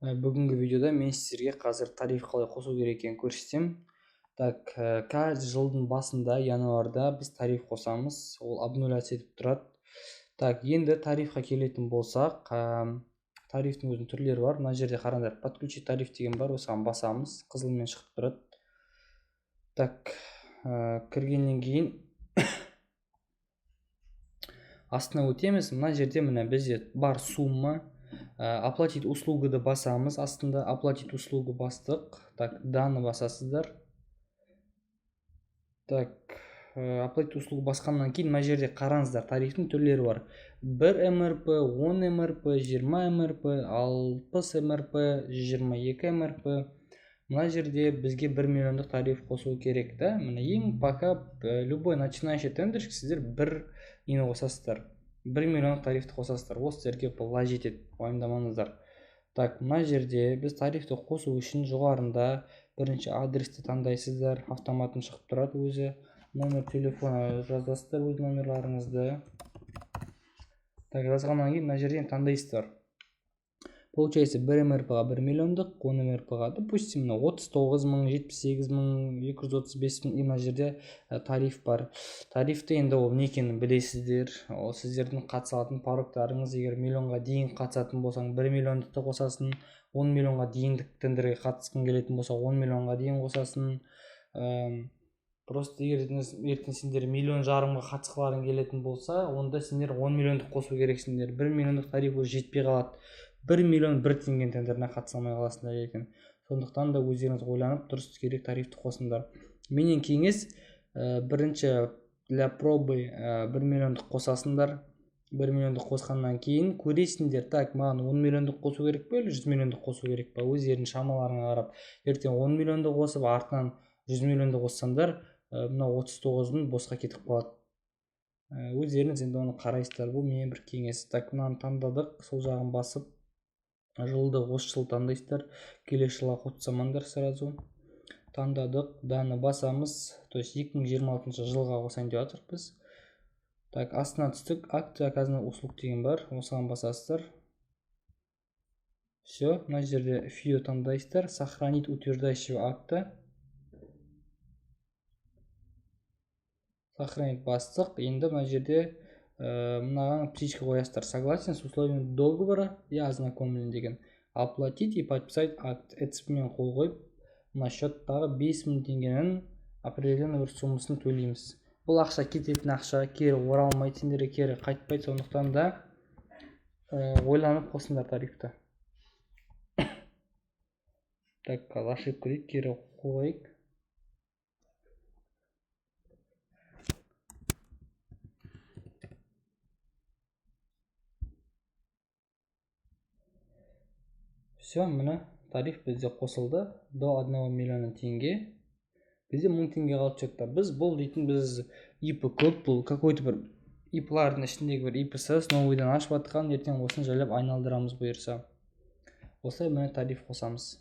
Бүгінгі видеода мен сіздерге қазір тариф қалай қосу керек екенін көрсетемін. Так, каждый жылдың басында, январда біз тариф қосамыз. Ол обнуляция етіп тұрады. Так, енді тарифқа келетін болсақ, тарифтің өзінің түрлері бар. Мына жерде қараңдар, подключить тариф деген бар, осыған басамыз. Қызылмен шығып тұрады. Так, кіргеннен кейін астына өтеміз. Мына жерде мына бізде бар сумма. Оплатить услугуды басамыз. Астында оплатить услугу бастық. Так, даны басасыздар. Так, оплатить услугу басқаннан кейін мына жерде қараңыздар, тарифтің түрлері бар. 1 МРП, 10 МРП, 20 МРП, 60 МРП, 22 МРП. Мына жерде бізге 1 миллиондық тариф қосу керек та. Міне ең пока любой начинающий тендерші сіздер 1 нені қосасыздар. 1 миллиондық тарифті қосасыздар. Ол сіздерге былай жетеді, уайымдамаңыздар. Так, мына жерде біз тарифті қосу үшін жоғарында бірінші адресті таңдайсыздар, автоматын шығып тұрады өзі. Номер телефона жазасыздар өз номерларыңызды. Так, жазғаннан кейін мына жерден таңдайсыздар. Получается 1 МРП-ға 1 миллиондық, 10 МРП-ға, допустим, 39 мың, 78 мың, 235 мың, мына жерде тариф бар. Тарифті енді ол не екенін білесіздер. Ол сіздердің қатысатын пароктарыңыз, егер миллионға дейін қатысатын болсаң 1 миллиондықты қосасын, 10 миллионға дейіндік тендерге қатысқың келетін болса 10 миллионға дейін қосасын. Просто ертең сендер 1,5 миллионға қатысқыларың келетін болса, онда сендер 10 миллиондық қосу керексіңдер. 1 миллиондық тариф уже жетпей қалады. 1 миллион 1 теңгенің тендеріне қатыса алмай қаласыңдар екен. Сондықтан да өздеріңіз ойланып дұрыс керек тарифті қосыңдар. Менен кеңес, бірінші для пробы 1 миллиондық қосасыңдар. 1 миллиондық қосқаннан кейін көресіңдер, так, маған 10 миллиондық қосу керек пе, 100 миллиондық қосу керек па, өздерінің шамаларына қарап. Ертең 10 миллиондық қосып, артынан 100 миллиондық қоссаңдар, мына 39 мың босқа кетіп қалады. Өздеріңіз енді оны қарайсыздар, бұл менің бір кеңес. Так, мынаны таңдадық, сол жағын басып, жылды осы жыл таңдайсыздар, келесі жылға қосамаңдар сразу. Таңдадық, даны басамыз, то есть 2026 жылға қосайын деп жатырмыз біз. Так, астына түстік, акт оказанных услуг деген бар, осыған басасыздар. Все, мына жерде фио таңдайсыздар, сохранить утверждающего акта. Сохранить бастық. Енді мына жерде мынаған птичка қоясыздар. Согласен с условиями договора, я ознакомлен деген. Оплатить и подписать акт. Эцпмен қол қойып, мына счеттағы 5 мың теңгенің определенный бір суммасын төлейміз. Бұл ақша кететін ақша, кері оралмайды, сендерге кері қайтпайды, сондықтан да ойланып қосыңдар тарифті. Так, ошибка дейді, кері қойып. Все, міне тариф бізде қосылды до 1 миллион теңге. Бізде 1000 теңге қалып жатты. Біз бұл дейтін, біз ИП көп, бұл какой-то бір ИПлардың ішіндегі бір ИП-сі новыйдан ашып атқан, ертең осын жайлап айналдырамыз бұйырса. Осылай міне тариф қосамыз.